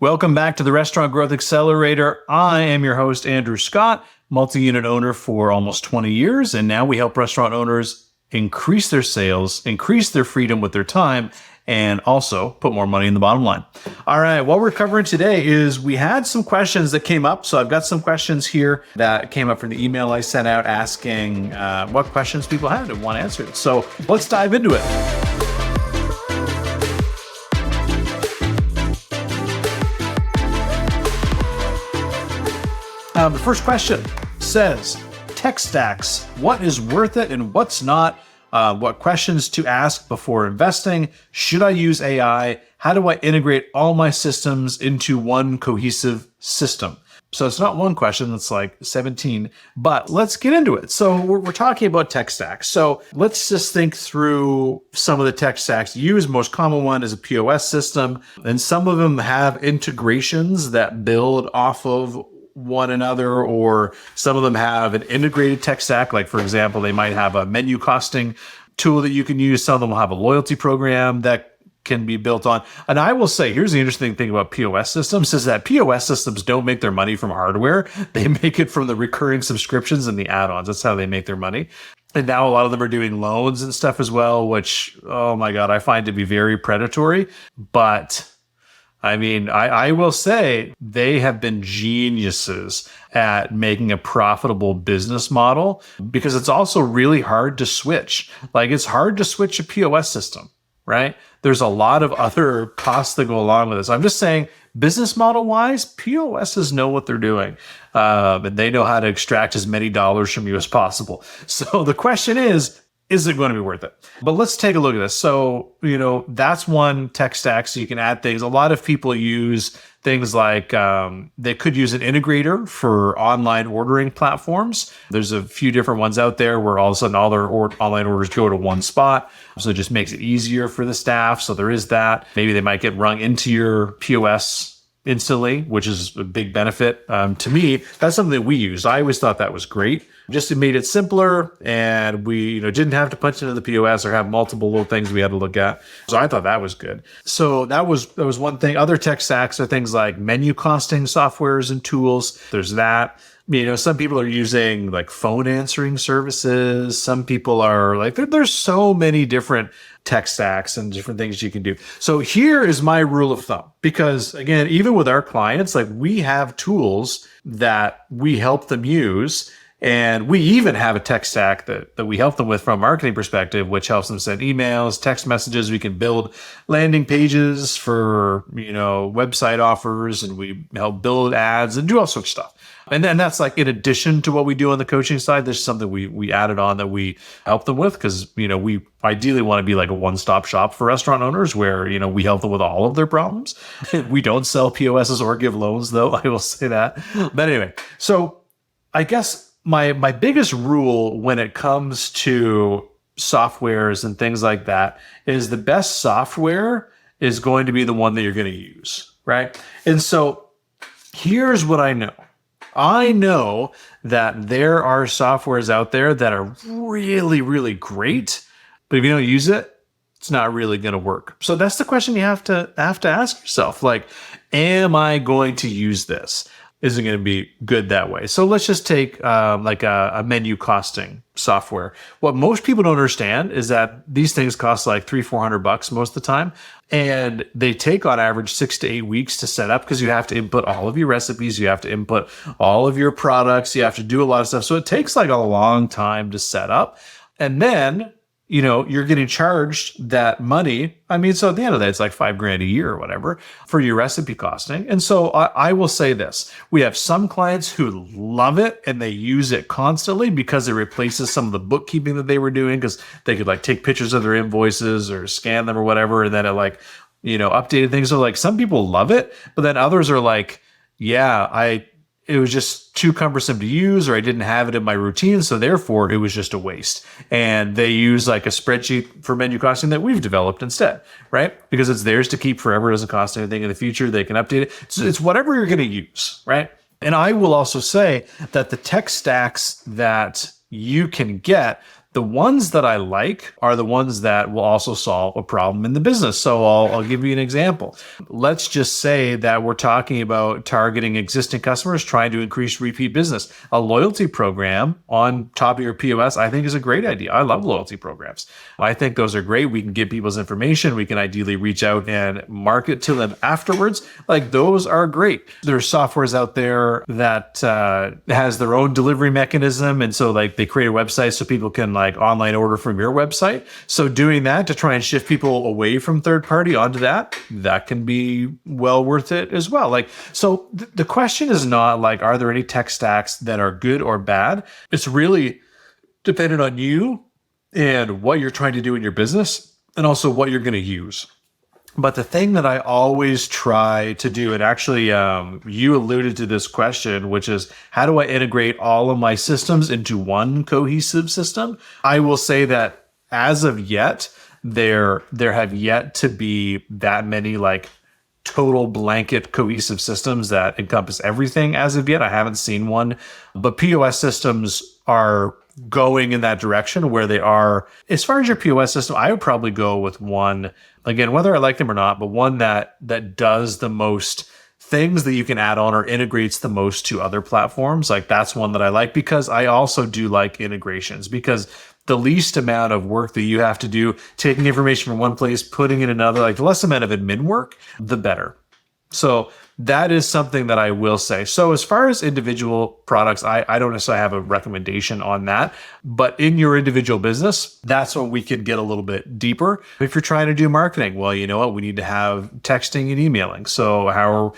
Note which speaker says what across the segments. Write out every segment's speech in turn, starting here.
Speaker 1: Welcome back to the Restaurant Growth Accelerator. I am your host, Andrew Scott, multi-unit owner for almost 20 years, and now we help restaurant owners increase their sales, increase their freedom with their time, and also put more money in the bottom line. All right, what we're covering today is we had some questions that came up. So I've got some questions here that came up from the email I sent out asking what questions people had and want answered. So let's dive into it. The first question says, tech stacks, what is worth it and what's not? What questions to ask before investing? Should I use AI? How do I integrate all my systems into one cohesive system? So it's not one question, it's like 17, but let's get into it. So we're talking about tech stacks. So let's just think through some of the tech stacks used. Most common one is a POS system, and some of them have integrations that build off of one another, or some of them have an integrated tech stack. Like, for example, they might have a menu costing tool that you can use. Some of them will have a loyalty program that can be built on. And I will say, here's the interesting thing about POS systems is that POS systems don't make their money from hardware. They make it from the recurring subscriptions and the add-ons. That's how they make their money. And now a lot of them are doing loans and stuff as well, which, oh my God, I find to be very predatory. But I mean, I will say they have been geniuses at making a profitable business model, because it's also really hard to switch. Like, it's hard to switch a POS system, right? There's a lot of other costs that go along with this. I'm just saying, business model wise, POSs know what they're doing. And they know how to extract as many dollars from you as possible. So the question is it going to be worth it? But let's take a look at this. So, that's one tech stack. So you can add things. A lot of people use things like they could use an integrator for online ordering platforms. There's a few different ones out there where all of a sudden all their online orders go to one spot. So it just makes it easier for the staff. So there is that. Maybe they might get rung into your POS instantly, which is a big benefit. To me, that's something that we use. I always thought that was great. Just it made it simpler, and we didn't have to punch into the POS or have multiple little things we had to look at. So I thought that was good. So that was one thing. Other tech stacks are things like menu costing softwares and tools. There's that. Some people are using like phone answering services. Some people are like, there's so many different tech stacks and different things you can do. So here is my rule of thumb, because again, even with our clients, like, we have tools that we help them use. And we even have a tech stack that we help them with from a marketing perspective, which helps them send emails, text messages. We can build landing pages for, website offers, and we help build ads and do all sorts of stuff. And then that's like in addition to what we do on the coaching side. There's something we added on that we help them with, because, we ideally want to be like a one-stop shop for restaurant owners where, we help them with all of their problems. We don't sell POSs or give loans, though. I will say that. But anyway, so I guess my biggest rule when it comes to softwares and things like that is the best software is going to be the one that you're going to use, right? And so here's what I know. I know that there are softwares out there that are really, really great, but if you don't use it, it's not really going to work. So that's the question you have to ask yourself. Like, am I going to use this? Is it going to be good that way? So let's just take like a menu costing software. What most people don't understand is that these things cost like $300-400 most of the time. And they take on average 6 to 8 weeks to set up, because you have to input all of your recipes. You have to input all of your products. You have to do a lot of stuff. So it takes like a long time to set up. And then, you're getting charged that money. So at the end of that, it's like $5,000 a year or whatever for your recipe costing. And so I will say this, we have some clients who love it and they use it constantly because it replaces some of the bookkeeping that they were doing, because they could like take pictures of their invoices or scan them or whatever. And then it like, updated things. So like some people love it, but then others are like, yeah, it was just too cumbersome to use, or I didn't have it in my routine, so therefore it was just a waste. And they use like a spreadsheet for menu costing that we've developed instead, right? Because it's theirs to keep forever, doesn't cost anything in the future. They can update it. So it's whatever you're going to use, right? And I will also say that the tech stacks that you can get The ones that I like are the ones that will also solve a problem in the business. So I'll give you an example. Let's just say that we're talking about targeting existing customers, trying to increase repeat business. A loyalty program on top of your POS, I think, is a great idea. I love loyalty programs. I think those are great. We can get people's information. We can ideally reach out and market to them afterwards. Like, those are great. There's softwares out there that has their own delivery mechanism. And so like they create a website so people can like online order from your website. So doing that to try and shift people away from third party onto that can be well worth it as well. Like, so the question is not like, are there any tech stacks that are good or bad? It's really dependent on you and what you're trying to do in your business and also what you're going to use. But the thing that I always try to do, and actually you alluded to this question, which is how do I integrate all of my systems into one cohesive system? I will say that as of yet, there have yet to be that many like total blanket cohesive systems that encompass everything as of yet. I haven't seen one, but POS systems are going in that direction where they are. As far as your POS system, I would probably go with one, again, whether I like them or not, but one that does the most things that you can add on or integrates the most to other platforms. Like, that's one that I like, because I also do like integrations, because the least amount of work that you have to do taking information from one place, putting it in another, like the less amount of admin work, the better. So that is something that I will say. So as far as individual products, I don't necessarily have a recommendation on that, but in your individual business, that's when we can get a little bit deeper. If you're trying to do marketing, well, you know what? We need to have texting and emailing. So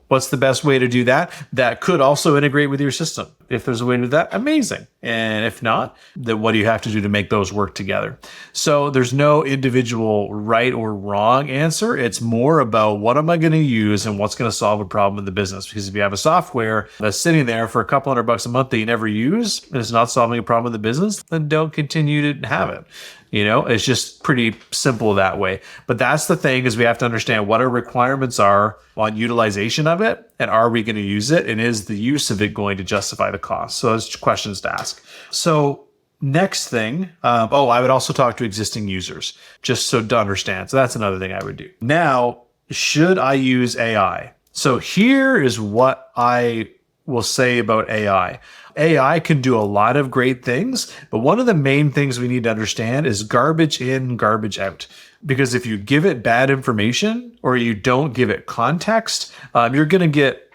Speaker 1: what's the best way to do that? That could also integrate with your system. If there's a way to do that, amazing. And if not, then what do you have to do to make those work together? So there's no individual right or wrong answer. It's more about what am I going to use and what's going to solve a problem in the business. Because if you have a software that's sitting there for a couple $100 a month that you never use and it's not solving a problem in the business, then don't continue to have it. It's just pretty simple that way. But that's the thing, is we have to understand what our requirements are on utilization of it, and are we going to use it, and is the use of it going to justify the cost? So those questions to ask. So next thing, I would also talk to existing users just so to understand. So that's another thing I would do. Now, should I use AI? So here is what I will say about AI. AI can do a lot of great things, but one of the main things we need to understand is garbage in, garbage out. Because if you give it bad information or you don't give it context, you're going to get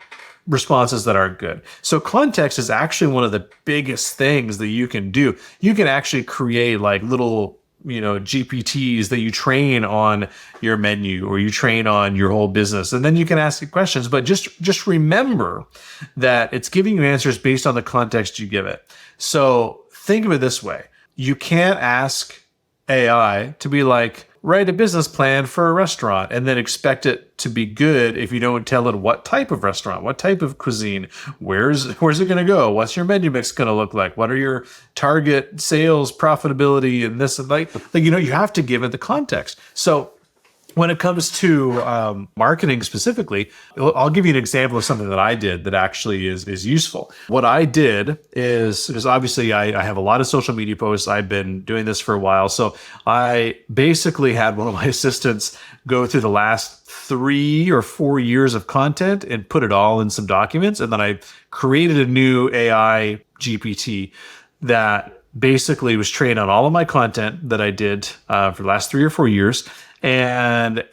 Speaker 1: responses that aren't good. So context is actually one of the biggest things that you can do. You can actually create like little GPTs that you train on your menu or you train on your whole business. And then you can ask it questions, but just remember that it's giving you answers based on the context you give it. So think of it this way. You can't ask AI to be like, write a business plan for a restaurant and then expect it to be good if you don't tell it what type of restaurant, what type of cuisine, where's it going to go? What's your menu mix going to look like? What are your target sales profitability and this and you have to give it the context. So when it comes to marketing specifically, I'll give you an example of something that I did that actually is useful. What I did is, because obviously I have a lot of social media posts. I've been doing this for a while. So I basically had one of my assistants go through the last 3 or 4 years of content and put it all in some documents. And then I created a new AI GPT that basically was trained on all of my content that I did for the last 3 or 4 years. And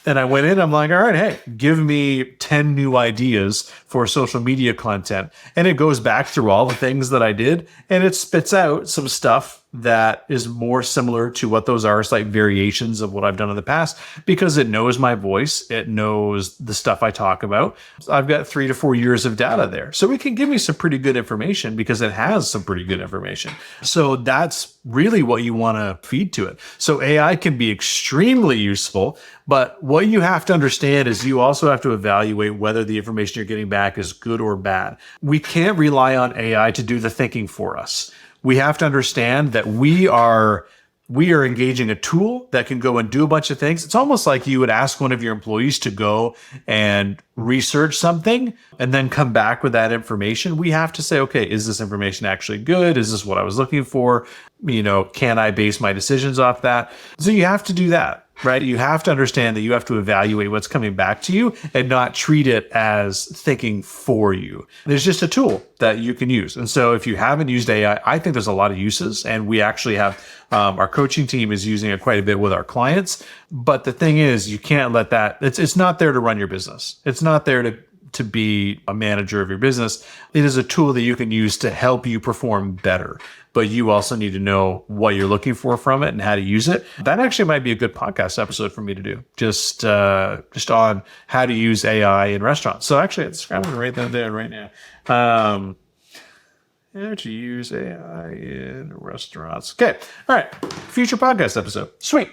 Speaker 1: I went in, I'm like, all right, hey, give me 10 new ideas for social media content. And it goes back through all the things that I did, and it spits out some stuff that is more similar to what those are, slight variations of what I've done in the past, because it knows my voice. It knows the stuff I talk about. I've got 3 to 4 years of data there. So it can give me some pretty good information because it has some pretty good information. So that's really what you want to feed to it. So AI can be extremely useful, but what you have to understand is you also have to evaluate whether the information you're getting back is good or bad. We can't rely on AI to do the thinking for us. We have to understand that we are we are engaging a tool that can go and do a bunch of things. It's almost like you would ask one of your employees to go and research something and then come back with that information. We have to say, okay, is this information actually good? Is this what I was looking for? Can I base my decisions off that? So you have to do that, right? You have to understand that you have to evaluate what's coming back to you and not treat it as thinking for you. There's just a tool that you can use. And so if you haven't used AI, I think there's a lot of uses, and we actually have our coaching team is using it quite a bit with our clients. But the thing is, you can't let that, it's not there to run your business. It's not there to be a manager of your business. It is a tool that you can use to help you perform better. But you also need to know what you're looking for from it and how to use it. That actually might be a good podcast episode for me to do, just on how to use AI in restaurants. So actually, I'm going to write that down right now. How to use AI in restaurants. Okay. All right. Future podcast episode. Sweet.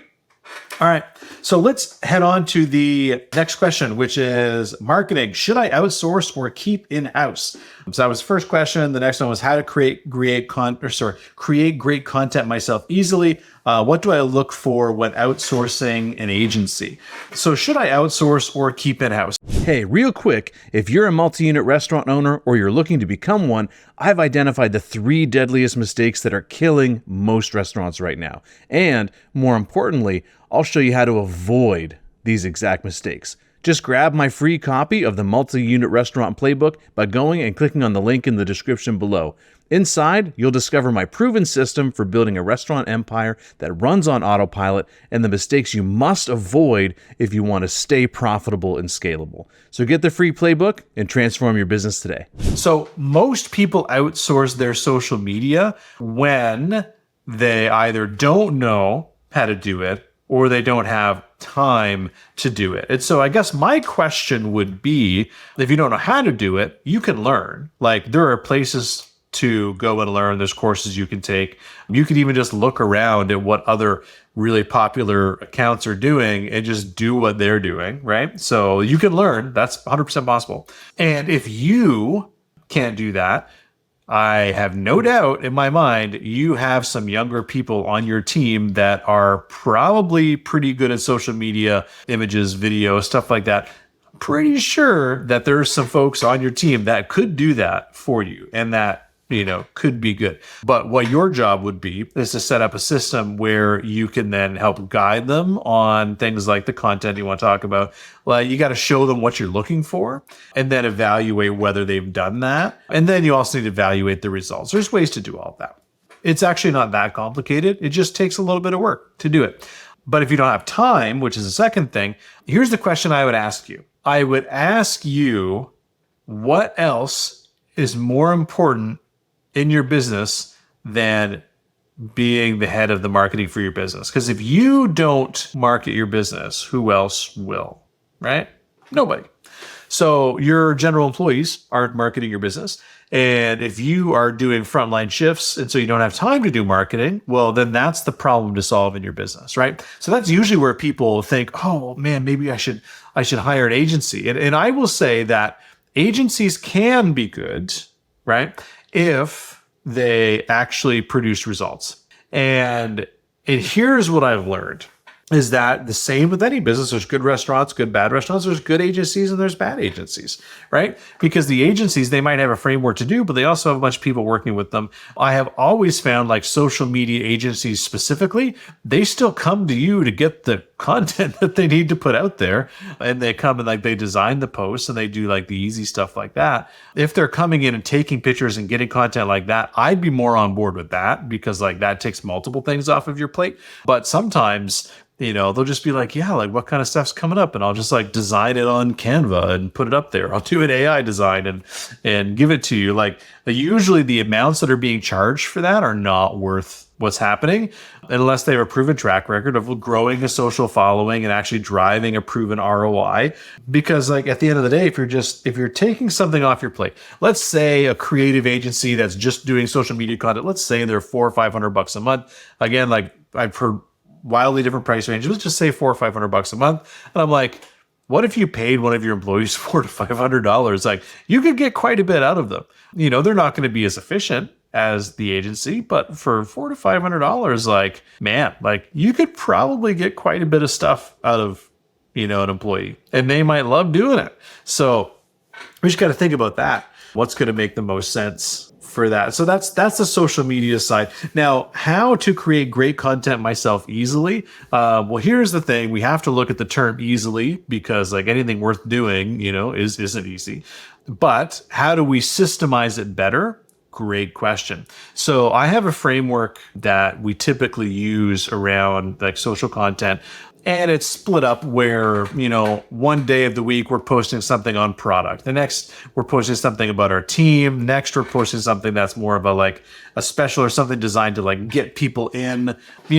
Speaker 1: All right. So let's head on to the next question, which is marketing. Should I outsource or keep in-house? So that was the first question. The next one was how to create great content myself easily. What do I look for when outsourcing an agency? So should I outsource or keep in-house? Hey, real quick, if you're a multi-unit restaurant owner or you're looking to become one, I've identified the 3 deadliest mistakes that are killing most restaurants right now. And more importantly, I'll show you how to avoid these exact mistakes. Just grab my free copy of the Multi-Unit Restaurant Playbook by going and clicking on the link in the description below. Inside, you'll discover my proven system for building a restaurant empire that runs on autopilot and the mistakes you must avoid if you want to stay profitable and scalable. So get the free playbook and transform your business today. So most people outsource their social media when they either don't know how to do it or they don't have time to do it. And so I guess my question would be, if you don't know how to do it, you can learn. Like, there are places to go and learn. There's courses you can take. You could even just look around at what other really popular accounts are doing and just do what they're doing, right? So you can learn. That's 100% possible. And if you can't do that, I have no doubt in my mind you have some younger people on your team that are probably pretty good at social media, images, video, stuff like that. Pretty sure that there's some folks on your team that could do that for you and that could be good. But what your job would be is to set up a system where you can then help guide them on things like the content you want to talk about. Well, you got to show them what you're looking for and then evaluate whether they've done that. And then you also need to evaluate the results. There's ways to do all of that. It's actually not that complicated. It just takes a little bit of work to do it. But if you don't have time, which is the second thing, here's the question I would ask you. I would ask you, what else is more important in your business than being the head of the marketing for your business? Because if you don't market your business, who else will, right? Nobody. So your general employees aren't marketing your business. And if you are doing frontline shifts and so you don't have time to do marketing, well, then that's the problem to solve in your business, right? So that's usually where people think, oh man, maybe I should hire an agency. And I will say that agencies can be good, right, if they actually produce results. And here's what I've learned is that the same with any business. There's good restaurants, good bad restaurants. There's good agencies and there's bad agencies, right? Because the agencies, they might have a framework to do, but they also have a bunch of people working with them. I have always found, like, social media agencies specifically, they still come to you to get the content that they need to put out there. And they come and they design the posts and they do the easy stuff like that. If they're coming in and taking pictures and getting content like that, I'd be more on board with that because that takes multiple things off of your plate. But sometimes, they'll just be like, yeah, what kind of stuff's coming up? And I'll just design it on Canva and put it up there. I'll do an AI design and give it to you. Usually the amounts that are being charged for that are not worth what's happening unless they have a proven track record of growing a social following and actually driving a proven ROI. Because at the end of the day, if you're taking something off your plate, let's say a creative agency that's just doing social media content, let's say they're $400 or $500 a month. Again, I've heard wildly different price ranges. Let's just say $400 or $500 a month. And I'm like, what if you paid one of your employees $400 to $500? You could get quite a bit out of them. They're not going to be as efficient as the agency, but for $400 to $500, like, man, like you could probably get quite a bit of stuff out of, an employee, and they might love doing it. So we just got to think about that. What's going to make the most sense for that? So that's the social media side. Now, how to create great content myself easily? Well, here's the thing. We have to look at the term easily, because like anything worth doing, isn't easy. But how do we systemize it better? Great question. So I have a framework that we typically use around like social content. And it's split up where, one day of the week we're posting something on product. The next we're posting something about our team. Next we're posting something that's more of a special or something designed to like get people in.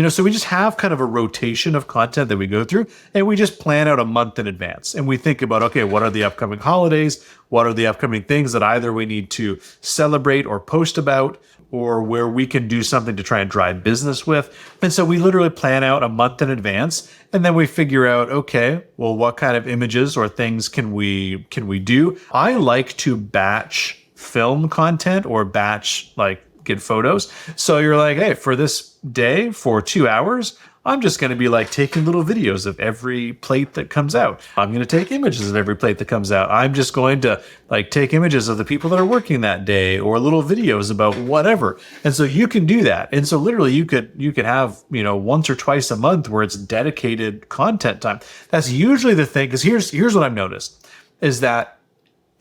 Speaker 1: So we just have kind of a rotation of content that we go through, and we just plan out a month in advance. And we think about, okay, what are the upcoming holidays? What are the upcoming things that either we need to celebrate or post about, or where we can do something to try and drive business with. And so we literally plan out a month in advance, and then we figure out, okay, well, what kind of images or things can we do? I like to batch film content or batch get photos. So you're like, hey, for this day, for 2 hours, I'm just going to be like taking little videos of every plate that comes out. I'm going to take images of every plate that comes out. I'm just going to like take images of the people that are working that day, or little videos about whatever. And so you can do that. And so literally you could have, once or twice a month where it's dedicated content time. That's usually the thing. Because here's what I've noticed is that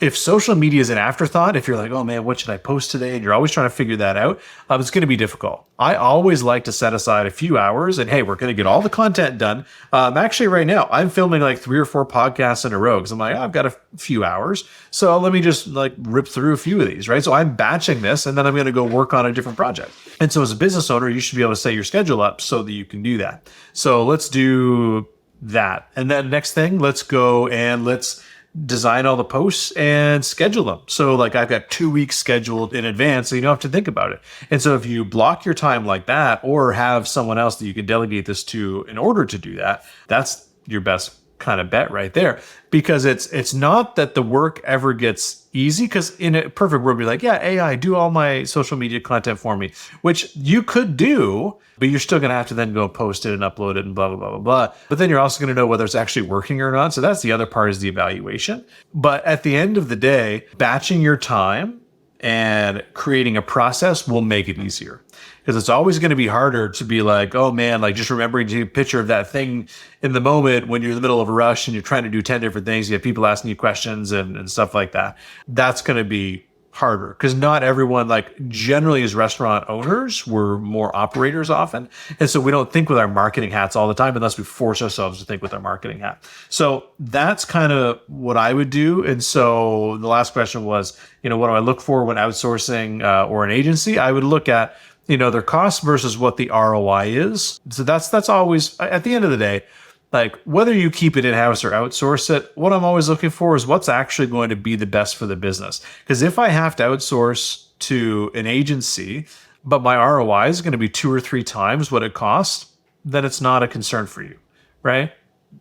Speaker 1: if social media is an afterthought, if you're like, oh man, what should I post today? And you're always trying to figure that out, it's going to be difficult. I always like to set aside a few hours and, hey, we're going to get all the content done. Actually right now I'm filming like 3 or 4 podcasts in a row, because I'm like, I've got a few hours. So let me just like rip through a few of these, right? So I'm batching this, and then I'm going to go work on a different project. And so as a business owner, you should be able to set your schedule up so that you can do that. So let's do that. And then next thing, let's go and let's design all the posts and schedule them. So like I've got 2 weeks scheduled in advance, so you don't have to think about it. And so if you block your time like that, or have someone else that you can delegate this to in order to do that, that's your best kind of bet right there. Because it's not that the work ever gets easy, because in a perfect world, be like, yeah, AI, do all my social media content for me, which you could do, but you're still going to have to then go post it and upload it and blah, blah, blah, blah, blah. But then you're also going to know whether it's actually working or not. So that's the other part, is the evaluation. But at the end of the day, batching your time and creating a process will make it easier. Because it's always going to be harder to be like, oh man, like just remembering to take a picture of that thing in the moment when you're in the middle of a rush and you're trying to do 10 different things. You have people asking you questions and stuff like that. That's going to be harder, because not everyone, like generally as restaurant owners, we're more operators often. And so we don't think with our marketing hats all the time, unless we force ourselves to think with our marketing hat. So that's kind of what I would do. And so the last question was, what do I look for when outsourcing or an agency? I would look at, their cost versus what the ROI is. So that's always, at the end of the day, like whether you keep it in-house or outsource it, what I'm always looking for is what's actually going to be the best for the business. Because if I have to outsource to an agency, but my ROI is going to be 2 or 3 times what it costs, then it's not a concern for you, right?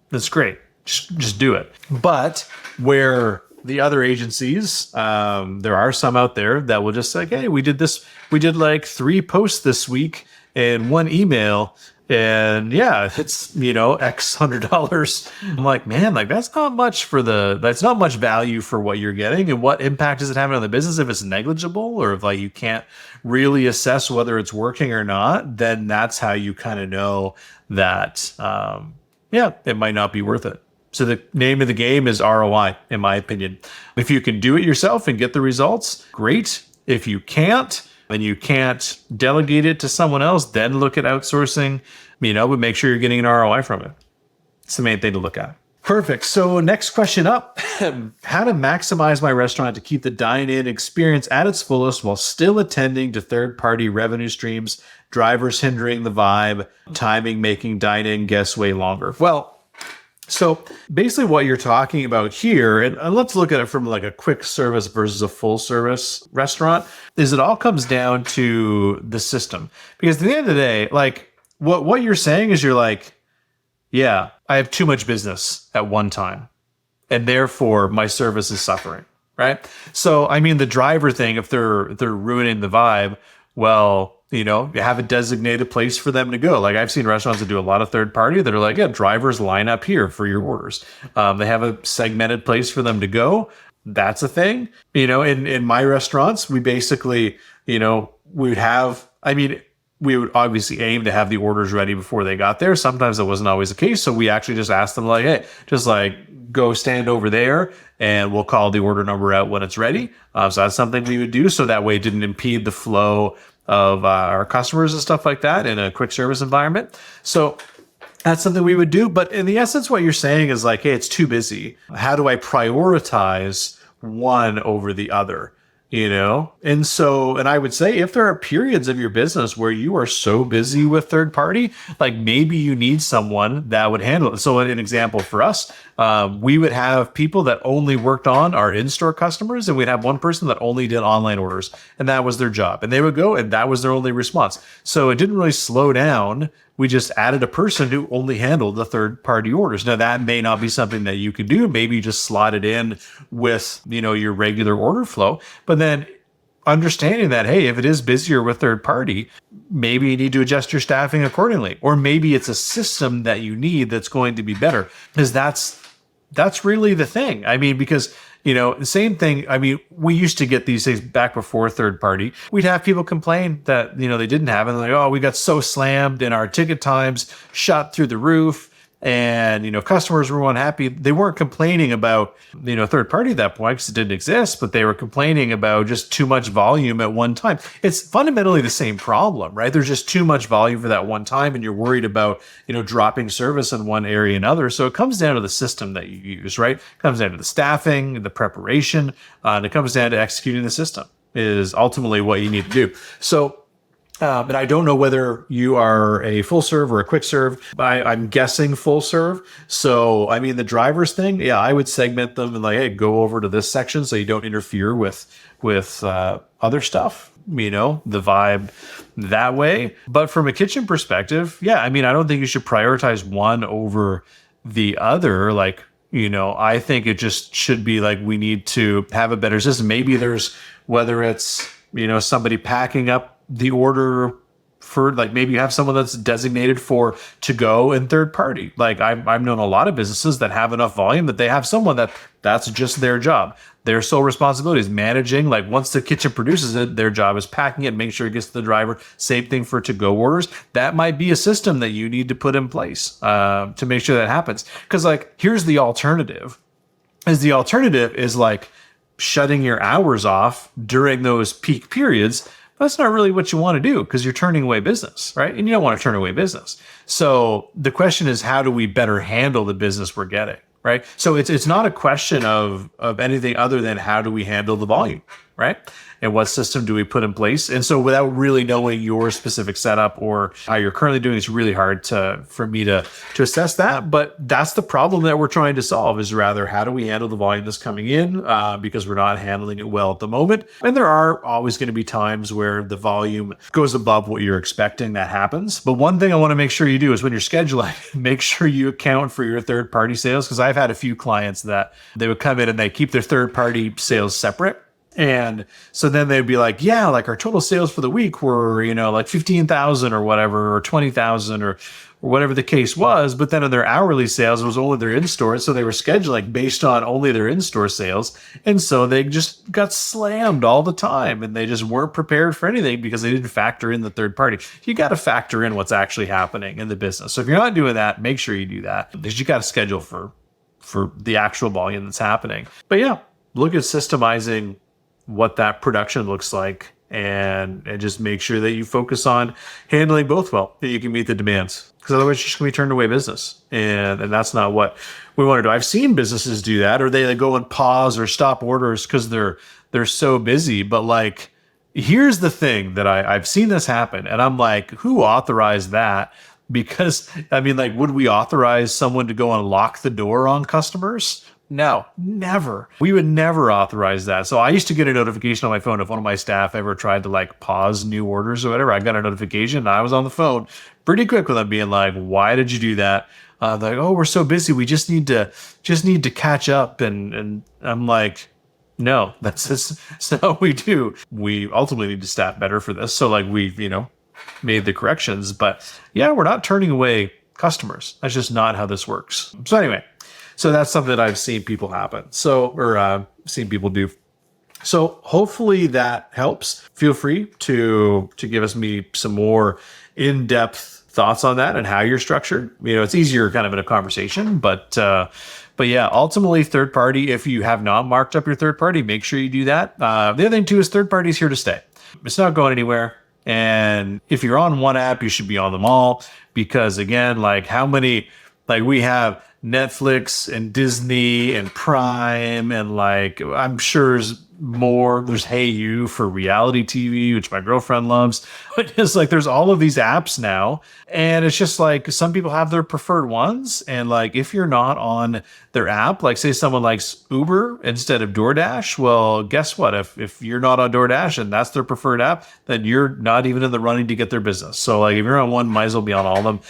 Speaker 1: That's great. Just do it. But where the other agencies, there are some out there that will just say, hey, we did like 3 posts this week and 1 email, and yeah, it's, X $100. I'm like, man, like that's not much value for what you're getting. And what impact is it having on the business? If it's negligible, or if like you can't really assess whether it's working or not, then that's how you kind of know that, it might not be worth it. So the name of the game is ROI, in my opinion. If you can do it yourself and get the results, great. If you can't, and you can't delegate it to someone else, then look at outsourcing, but make sure you're getting an ROI from it. It's the main thing to look at. Perfect. So next question up, how to maximize my restaurant to keep the dine-in experience at its fullest while still attending to third-party revenue streams, drivers hindering the vibe, timing making dine-in guests way longer. Well, so basically what you're talking about here, and let's look at it from like a quick service versus a full service restaurant, is it all comes down to the system. Because at the end of the day, like what you're saying is you're like, yeah, I have too much business at one time, and therefore my service is suffering, right? So, I mean, the driver thing, if they're ruining the vibe, Well, you have a designated place for them to go. Like I've seen restaurants that do a lot of third party that are like, yeah, drivers line up here for your orders. They have a segmented place for them to go. That's a thing. In my restaurants, we basically, we would have, we would obviously aim to have the orders ready before they got there. Sometimes that wasn't always the case. So we actually just asked them like, hey, just like go stand over there and we'll call the order number out when it's ready. So that's something we would do. So that way it didn't impede the flow of our customers and stuff like that in a quick service environment. So that's something we would do. But in the essence, what you're saying is like, hey, it's too busy. How do I prioritize one over the other? And I would say if there are periods of your business where you are so busy with third party, like maybe you need someone that would handle it. So an example for us, we would have people that only worked on our in-store customers, and we'd have one person that only did online orders, and that was their job. And they would go, and that was their only response. So it didn't really slow down. We just added a person who only handled the third-party orders. Now, that may not be something that you could do. Maybe you just slot it in with, your regular order flow. But then understanding that, hey, if it is busier with third-party, maybe you need to adjust your staffing accordingly. Or maybe it's a system that you need that's going to be better. Because that's really the thing. Because the same thing. We used to get these things back before third party. We'd have people complain that, they didn't have it. And like, oh, we got so slammed and our ticket times shot through the roof. And, customers were unhappy. They weren't complaining about, third party at that point because it didn't exist, but they were complaining about just too much volume at one time. It's fundamentally the same problem, right? There's just too much volume for that one time, and you're worried about, dropping service in one area and other. So it comes down to the system that you use, right? It comes down to the staffing, the preparation, and it comes down to executing the system is ultimately what you need to do. So, and I don't know whether you are a full serve or a quick serve. I'm guessing full serve. So, the drivers thing, yeah, I would segment them and like, hey, go over to this section so you don't interfere with other stuff, the vibe that way. But from a kitchen perspective, yeah, I don't think you should prioritize one over the other. Like, I think it just should be like we need to have a better system. Maybe there's, whether it's, somebody packing up the order for, like, maybe you have someone that's designated for to go and third party. Like I've known a lot of businesses that have enough volume that they have someone that's just their job. Their sole responsibility is managing. Like once the kitchen produces it, their job is packing it, making sure it gets to the driver. Same thing for to-go orders. That might be a system that you need to put in place to make sure that happens. Because like, here's the alternative. The alternative is like shutting your hours off during those peak periods. That's not really what you want to do because you're turning away business, right? And you don't want to turn away business. So the question is, how do we better handle the business we're getting, right? So it's not a question of anything other than how do we handle the volume, right? And what system do we put in place? And so without really knowing your specific setup or how you're currently doing, it's really hard for me to assess that. But that's the problem that we're trying to solve, is rather how do we handle the volume that's coming in because we're not handling it well at the moment. And there are always going to be times where the volume goes above what you're expecting. That happens. But one thing I want to make sure you do is when you're scheduling, make sure you account for your third-party sales, because I've had a few clients that they would come in and they keep their third-party sales separate. And so then they'd be like, yeah, like our total sales for the week were, like 15,000 or whatever, or 20,000 or whatever the case was. But then in their hourly sales, it was only their in-store. So they were scheduling based on only their in-store sales. And so they just got slammed all the time and they just weren't prepared for anything because they didn't factor in the third party. You got to factor in what's actually happening in the business. So if you're not doing that, make sure you do that, because you got to schedule for the actual volume that's happening. But yeah, look at systemizing what that production looks like and just make sure that you focus on handling both well, that you can meet the demands, because otherwise you're just going to be turned away business. And that's not what we want to do. I've seen businesses do that, or they go and pause or stop orders because they're so busy. But like, here's the thing that I've seen this happen. And I'm like, who authorized that? Because would we authorize someone to go and lock the door on customers? No, never. We would never authorize that. So I used to get a notification on my phone if one of my staff ever tried to like pause new orders or whatever. I got a notification and I was on the phone pretty quick with them being like, why did you do that? They're like, oh, we're so busy. We just need to catch up. And I'm like, No, that's not what we do. We ultimately need to staff better for this. So like we've, made the corrections, but yeah, we're not turning away customers. That's just not how this works. So anyway, so that's something that I've seen people happen. Seen people do. So hopefully that helps. Feel free to give me some more in-depth thoughts on that and how you're structured. It's easier kind of in a conversation, but yeah, ultimately third party, if you have not marked up your third party, make sure you do that. The other thing too is third party is here to stay. It's not going anywhere. And if you're on one app, you should be on them all, because again, like how many, like we have Netflix and Disney and Prime and like, I'm sure there's Hey You for reality TV, which my girlfriend loves. But it's like, there's all of these apps now. And it's just like, some people have their preferred ones. And like, if you're not on their app, like say someone likes Uber instead of DoorDash, well, guess what? If you're not on DoorDash and that's their preferred app, then you're not even in the running to get their business. So like, if you're on one, might as well be on all of them.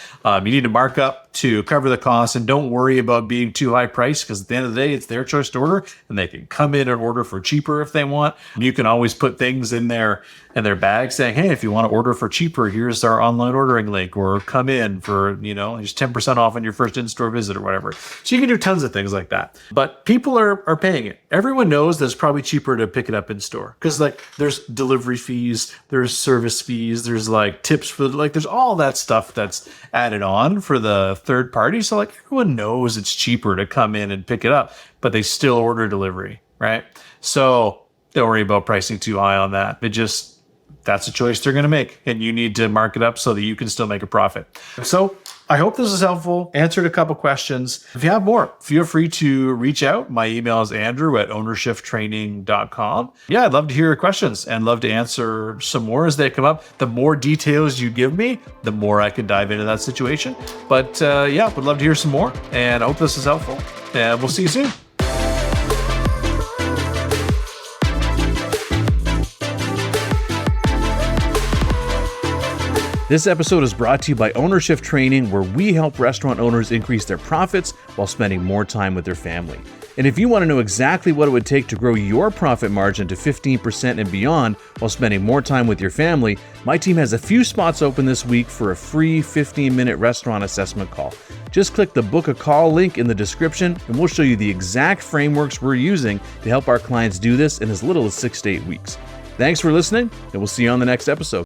Speaker 1: You need to mark up to cover the costs, and don't worry about being too high priced, because at the end of the day, it's their choice to order, and they can come in and order for cheaper if they want. You can always put things in their bag saying, hey, if you want to order for cheaper, here's our online ordering link, or come in for, just 10% off on your first in-store visit or whatever. So you can do tons of things like that. But people are paying it. Everyone knows that it's probably cheaper to pick it up in store, because like there's delivery fees, there's service fees, there's like tips for like, there's all that stuff that's added on for the third party. So like everyone knows it's cheaper to come in and pick it up, but they still order delivery, right? So don't worry about pricing too high on that. That's a choice they're going to make, and you need to mark it up so that you can still make a profit. So I hope this is helpful. Answered a couple questions. If you have more, feel free to reach out. My email is andrew@ownershiptraining.com. Yeah, I'd love to hear your questions and love to answer some more as they come up. The more details you give me, the more I can dive into that situation. But yeah, would love to hear some more, and I hope this is helpful. And we'll see you soon. This episode is brought to you by Ownership Training, where we help restaurant owners increase their profits while spending more time with their family. And if you want to know exactly what it would take to grow your profit margin to 15% and beyond while spending more time with your family, my team has a few spots open this week for a free 15-minute restaurant assessment call. Just click the book a call link in the description, and we'll show you the exact frameworks we're using to help our clients do this in as little as 6 to 8 weeks. Thanks for listening, and we'll see you on the next episode.